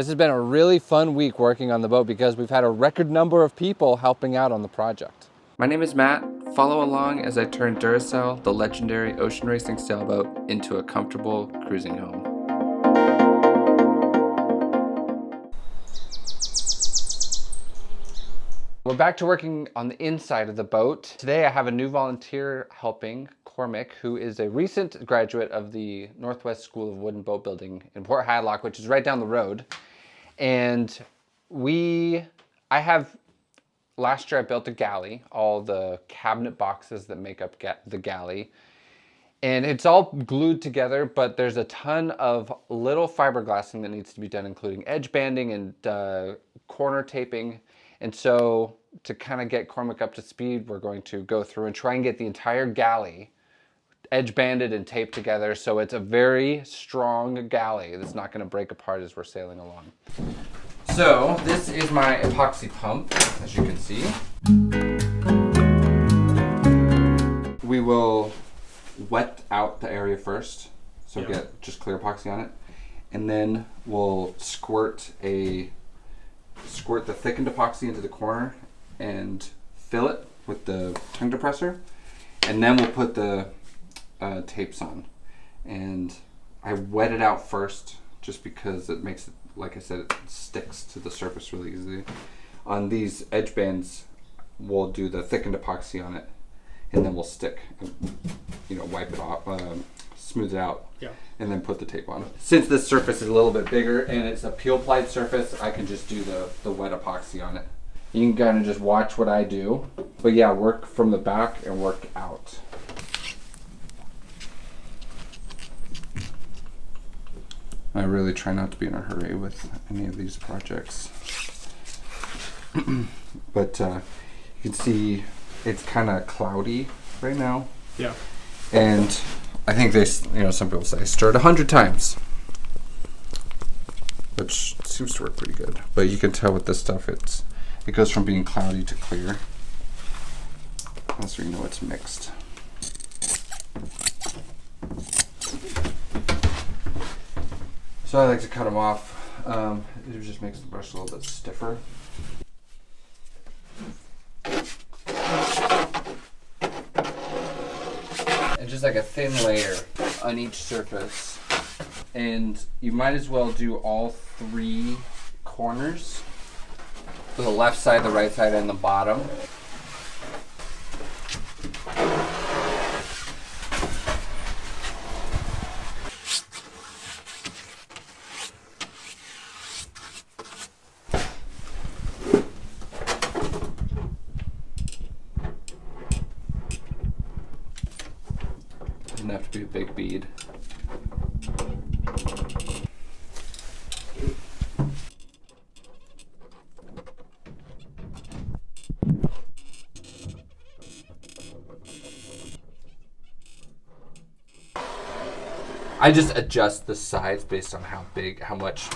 This has been a really fun week working on the boat because we've had a record number of people helping out on the project. My name is Matt. Follow along as I turn Duracell, the legendary ocean racing sailboat, into a comfortable cruising home. We're back to working on the inside of the boat. Today I have a new volunteer helping, Cormac, who is a recent graduate of the Northwest School of Wood and Boat Building in Port Hadlock, which is right down the road. And last year I built a galley, all the cabinet boxes that make up the galley. And it's all glued together, but there's a ton of little fiberglassing that needs to be done, including edge banding and corner taping. And so to kind of get Cormac up to speed, we're going to go through and try and get the entire galley edge banded and taped together so it's a very strong galley that's not going to break apart as we're sailing along. So this is my epoxy pump, as you can see. We will wet out the area first, so get just clear epoxy on it, and then we'll squirt the thickened epoxy into the corner and fill it with the tongue depressor, and then we'll put the tapes on. And I wet it out first just because it makes it, like I said, it sticks to the surface really easily. On these edge bands, we'll do the thickened epoxy on it, and then we'll stick and, wipe it off, smooth it out, and then put the tape on. Since this surface is a little bit bigger and it's a peel plied surface, I can just do the wet epoxy on it. You can kind of just watch what I do, but yeah, work from the back and work out. I really try not to be in a hurry with any of these projects. But you can see it's kind of cloudy right now. Yeah. And I think some people say stir it 100 times, which seems to work pretty good. But you can tell with this stuff, it goes from being cloudy to clear. That's where you know it's mixed. So I like to cut them off. It just makes the brush a little bit stiffer. And just like a thin layer on each surface. And you might as well do all 3 corners. So the left side, the right side, and the bottom. Doesn't have to be a big bead. I just adjust the sides based on how much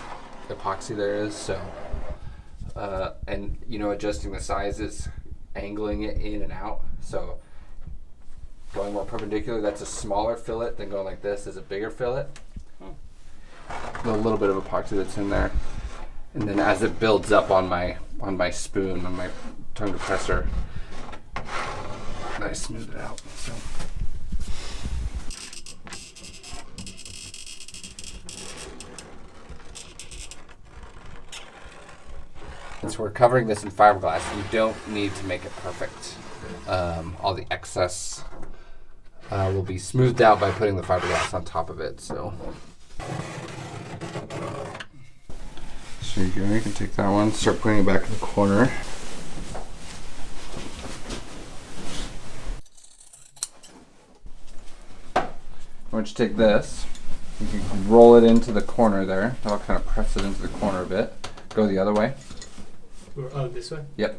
epoxy there is. So, and adjusting the sizes, angling it in and out. So going more perpendicular, that's a smaller fillet than going like this is a bigger fillet. A little bit of epoxy that's in there. And then as it builds up on my spoon, on my tongue depressor, I smooth it out. So. Since we're covering this in fiberglass, you don't need to make it perfect. All the excess will be smoothed out by putting the fiberglass on top of it. So you go. You can take that one, start putting it back in the corner. Once you take this, you can roll it into the corner there. I'll kind of press it into the corner a bit. Go the other way. Oh, this way? Yep.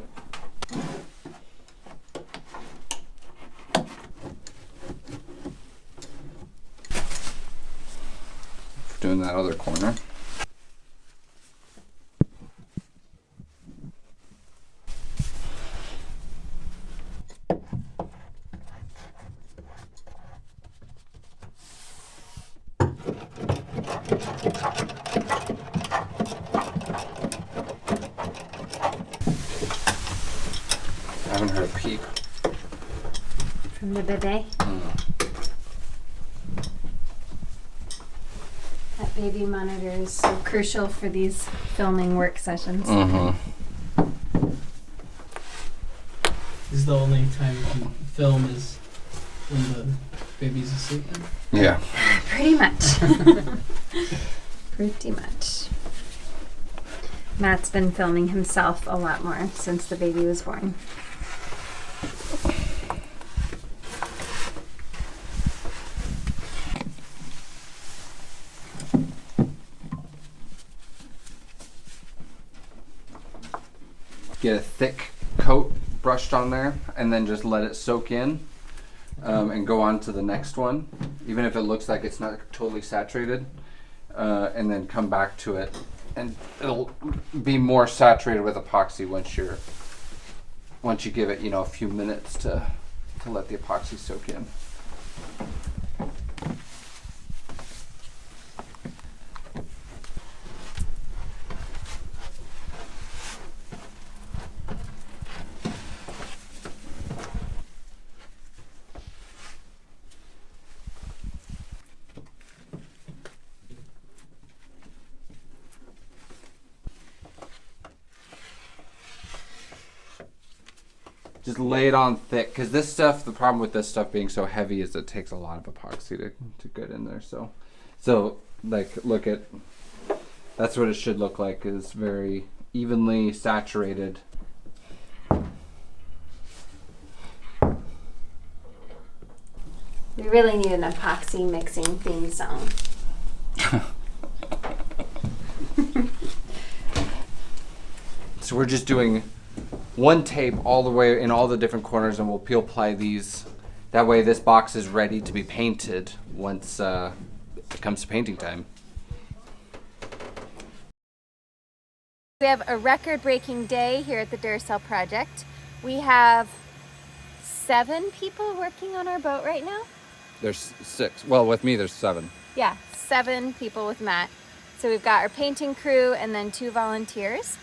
Doing that other corner. end of the day. That baby monitor is so crucial for these filming work sessions. This is the only time you can film is when the baby's asleep. Yeah. Pretty much. Pretty much. Matt's been filming himself a lot more since the baby was born. Get a thick coat brushed on there and then just let it soak in and go on to the next one, even if it looks like it's not totally saturated, and then come back to it, and it'll be more saturated with epoxy once you give it, you know, a few minutes to let the epoxy soak in. Just lay it on thick, because this stuff, the problem with this stuff being so heavy is it takes a lot of epoxy to get in there. So like, look at, that's what it should look like, is very evenly saturated. We really need an epoxy mixing theme song. So we're just doing one tape all the way in all the different corners, and we'll peel ply these. That way this box is ready to be painted once it comes to painting time. We have a record-breaking day here at the Duracell project. We have 7 people working on our boat right now. There's 6. Well, with me there's 7. Yeah, 7 people with Matt. So we've got our painting crew and then 2 volunteers.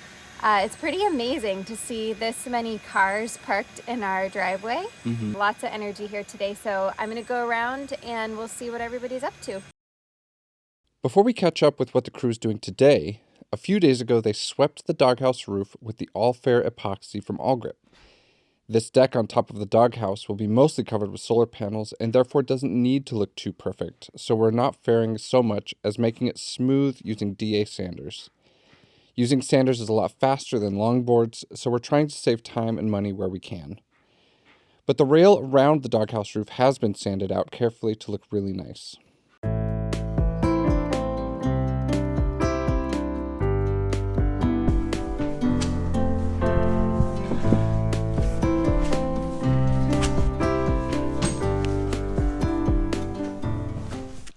It's pretty amazing to see this many cars parked in our driveway. Lots of energy here today, so I'm gonna go around and we'll see what everybody's up to. Before we catch up with what the crew's doing today, a few days ago they swept the doghouse roof with the all-fair epoxy from Allgrip. This deck on top of the doghouse will be mostly covered with solar panels and therefore doesn't need to look too perfect, so we're not fairing so much as making it smooth using DA sanders. Using sanders is a lot faster than longboards, so we're trying to save time and money where we can. But the rail around the doghouse roof has been sanded out carefully to look really nice.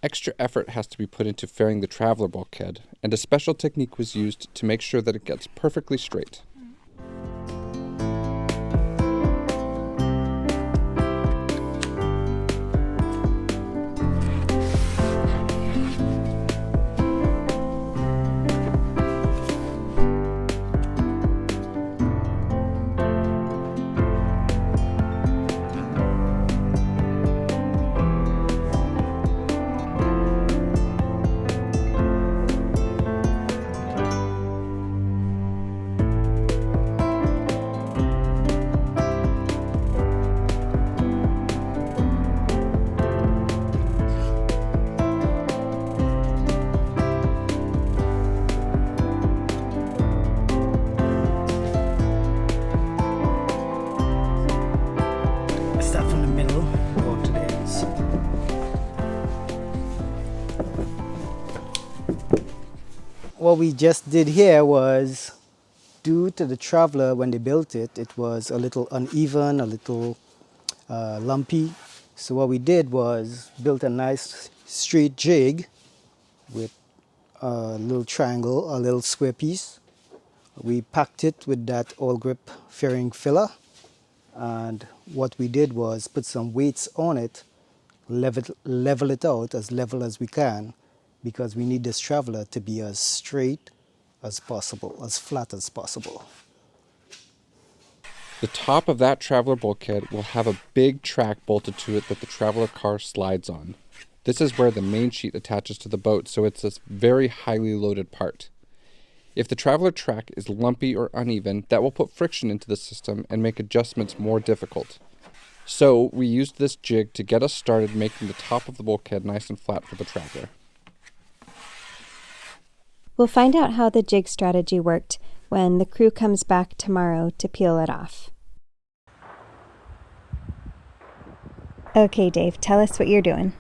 Extra effort has to be put into fairing the traveler bulkhead, and a special technique was used to make sure that it gets perfectly straight. Start from the middle, go to the ends. What we just did here was, due to the Traveler, when they built it, it was a little uneven, a little lumpy. So what we did was built a nice straight jig with a little triangle, a little square piece. We packed it with that all grip fairing filler. And what we did was put some weights on it, level it out as level as we can, because we need this Traveler to be as straight as possible, as flat as possible. The top of that traveler bulkhead will have a big track bolted to it that the traveler car slides on. This is where the main sheet attaches to the boat, so it's a very highly loaded part. If the traveler track is lumpy or uneven, that will put friction into the system and make adjustments more difficult. So we used this jig to get us started making the top of the bulkhead nice and flat for the traveler. We'll find out how the jig strategy worked when the crew comes back tomorrow to peel it off. Okay, Dave, tell us what you're doing.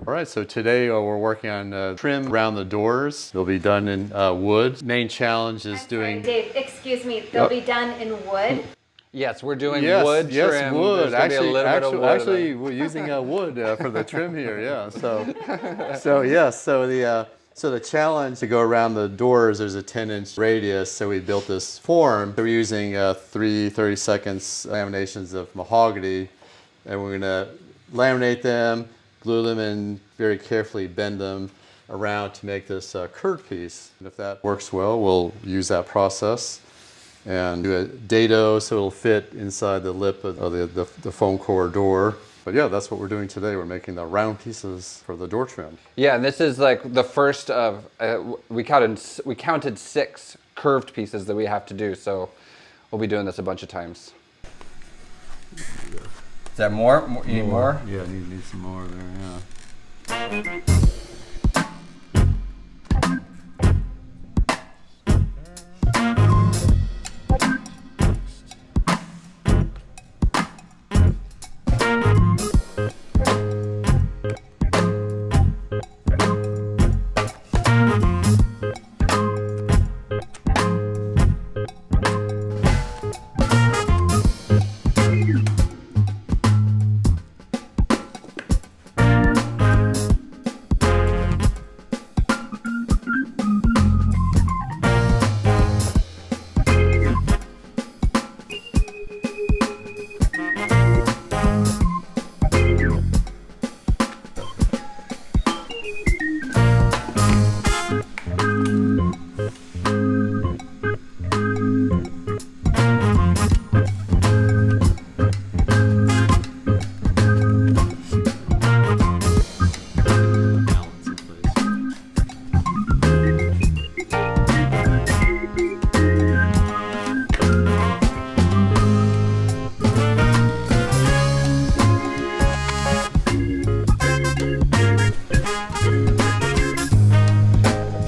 All right, so today we're working on trim around the doors. They'll be done in wood. Main challenge is doing... Dave, excuse me, they'll be done in wood? Yes, we're doing wood trim. Yes, wood. There's gonna be a little bit of wood. Actually, we're using wood for the trim here. Yeah. So the challenge to go around the doors, there's a 10-inch radius. So we built this form. So we're using 3 30-seconds laminations of mahogany, and we're gonna laminate them, glue them, and very carefully bend them around to make this curved piece. And if that works well, we'll use that process and do a dado so it'll fit inside the lip of the foam core door. But yeah, that's what we're doing today. We're making the round pieces for the door trim. Yeah, and this is like the first of, we counted 6 curved pieces that we have to do, so we'll be doing this a bunch of times. Is that more? You need more? Yeah, I need some more there, yeah.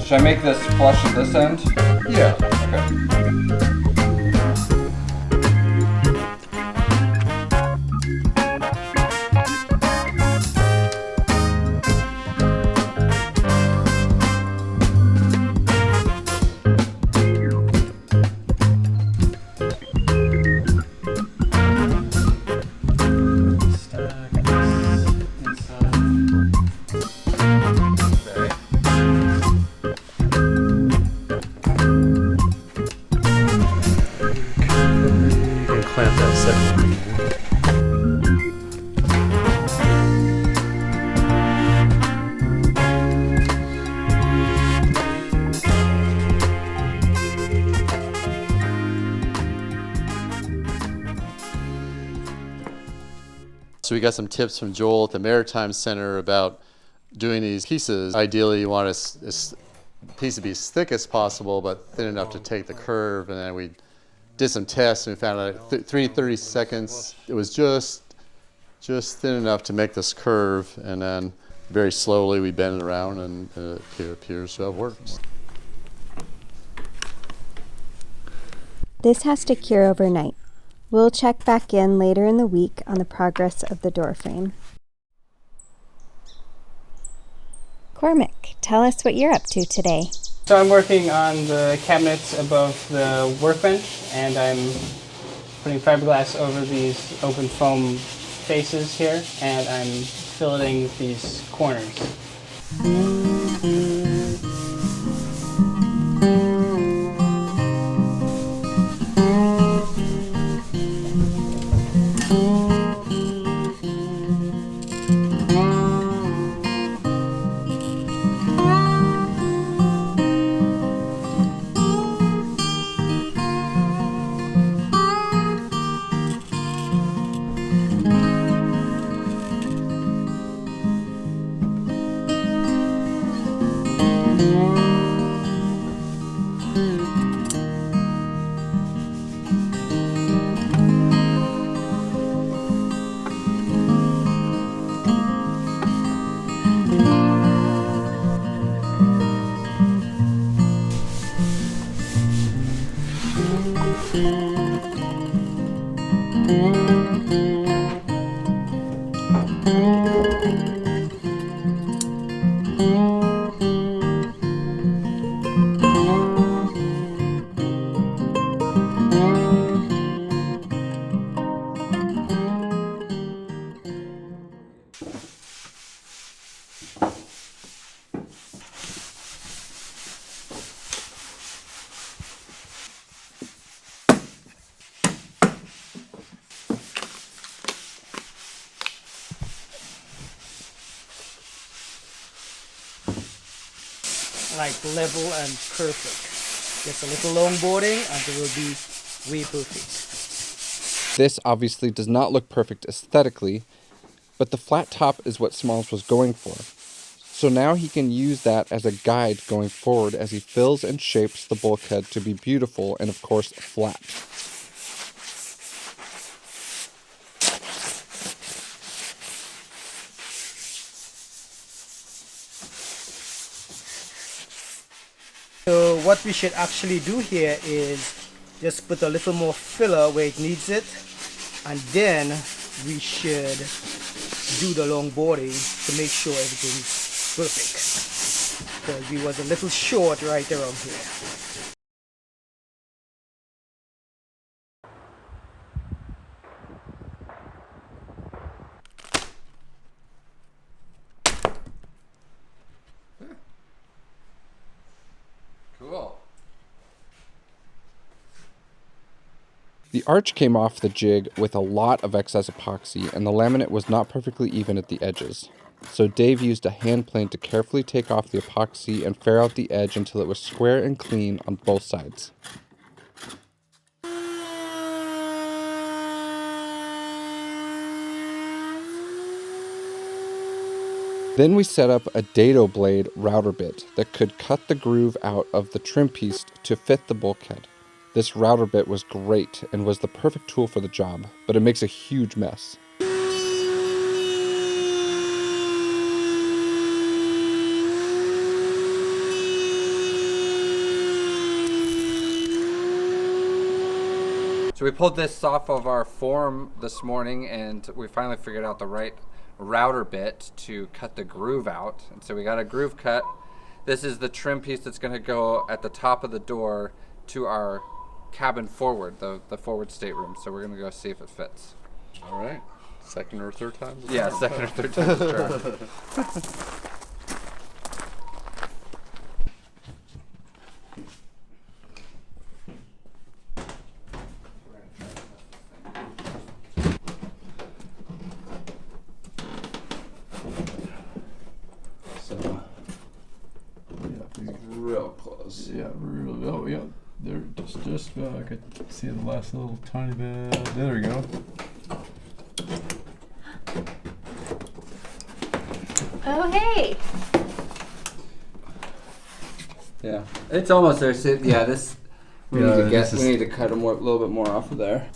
Should I make this flush at this end? Yeah. Okay. Clamp that second one. So we got some tips from Joel at the Maritime Center about doing these pieces. Ideally, you want this piece to be as thick as possible, but thin enough to take the curve. And then we did some tests and we found out at 30 seconds, it was just thin enough to make this curve. And then very slowly we bend it around, and it appears to have worked. This has to cure overnight. We'll check back in later in the week on the progress of the door frame. Cormac, tell us what you're up to today. So I'm working on the cabinets above the workbench, and I'm putting fiberglass over these open foam faces here, and I'm filleting these corners. Like level and perfect. Just a little longboarding and it will be way perfect. This obviously does not look perfect aesthetically, but the flat top is what Smalls was going for. So now he can use that as a guide going forward as he fills and shapes the bulkhead to be beautiful and of course flat. So what we should actually do here is just put a little more filler where it needs it, and then we should do the longboarding to make sure everything's perfect. Because we was a little short right around here. Cool. The arch came off the jig with a lot of excess epoxy, and the laminate was not perfectly even at the edges. So Dave used a hand plane to carefully take off the epoxy and fare out the edge until it was square and clean on both sides. Then we set up a dado blade router bit that could cut the groove out of the trim piece to fit the bulkhead. This router bit was great and was the perfect tool for the job, but it makes a huge mess. So we pulled this off of our form this morning and we finally figured out the right router bit to cut the groove out. And so we got a groove cut. This is the trim piece that's going to go at the top of the door to our cabin forward, the forward stateroom. So we're going to go see if it fits. All right. Second or third time? Yeah, second or third time's the charm. Real close. Yeah, really. Oh, yeah. They're just I could see the last little tiny bit. There we go. Oh, hey. Yeah, it's almost there. So, yeah, this we need to this we is- need to cut a little bit more off of there.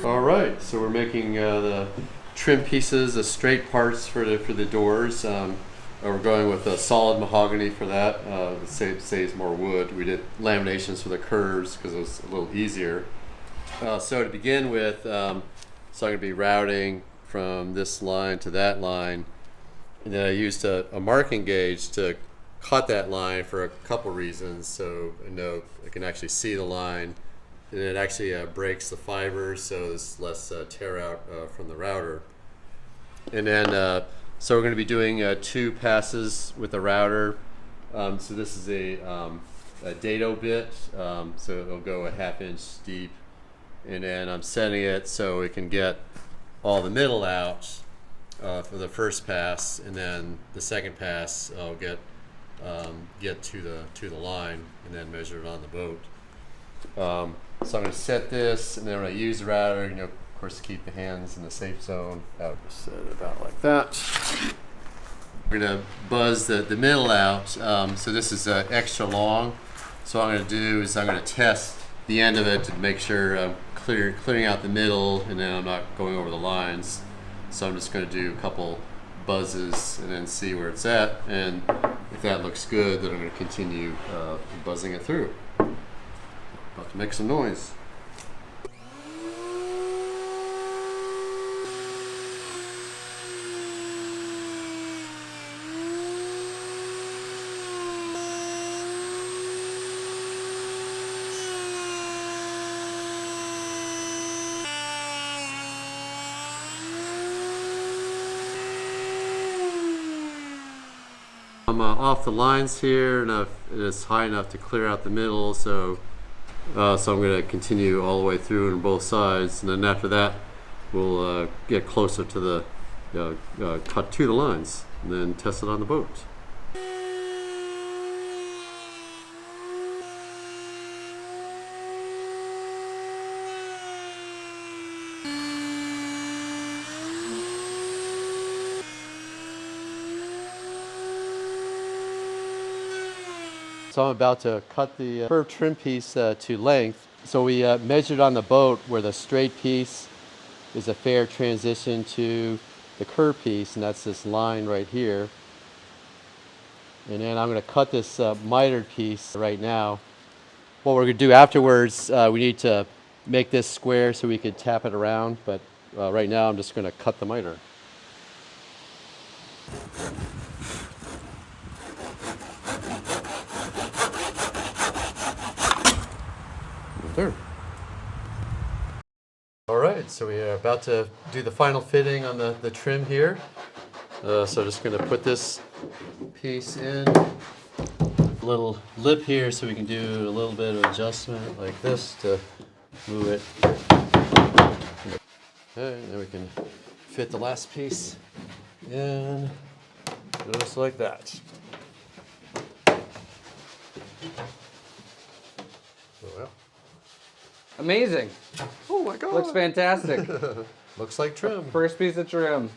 All right, so we're making the trim pieces, the straight parts for the doors. We're going with a solid mahogany for that. Saves more wood. We did laminations for the curves because it was a little easier. So to begin with, so I'm going to be routing from this line to that line, and then I used a marking gauge to cut that line for a couple reasons. So I know I can actually see the line. And it actually breaks the fibers, so there's less tear out from the router. And then, so we're going to be doing 2 passes with the router. So this is a dado bit, so it'll go a 1/2 inch deep. And then I'm setting it so it can get all the middle out for the first pass, and then the second pass I'll get to the line and then measure it on the boat. So I'm going to set this, and then when I use the router, of course, keep the hands in the safe zone. I'll just set it about like that. We're going to buzz the middle out. So this is extra long. So what I'm going to do is I'm going to test the end of it to make sure I'm clearing out the middle, and then I'm not going over the lines. So I'm just going to do a couple buzzes and then see where it's at. And if that looks good, then I'm going to continue buzzing it through. About to make some noise. I'm off the lines here, and it's high enough to clear out the middle, so I'm going to continue all the way through on both sides, and then after that we'll get closer to the cut to the lines, and then test it on the boat. So I'm about to cut the curved trim piece to length. So we measured on the boat where the straight piece is a fair transition to the curved piece, and that's this line right here. And then I'm going to cut this mitered piece right now. What we're going to do afterwards, we need to make this square so we can tap it around, but right now I'm just going to cut the miter. There. All right, so we are about to do the final fitting on the trim here. So just going to put this piece in. A little lip here so we can do a little bit of adjustment like this to move it. Okay, then we can fit the last piece in just like that. Well. Amazing. Oh my God. Looks fantastic. Looks like trim. First piece of trim.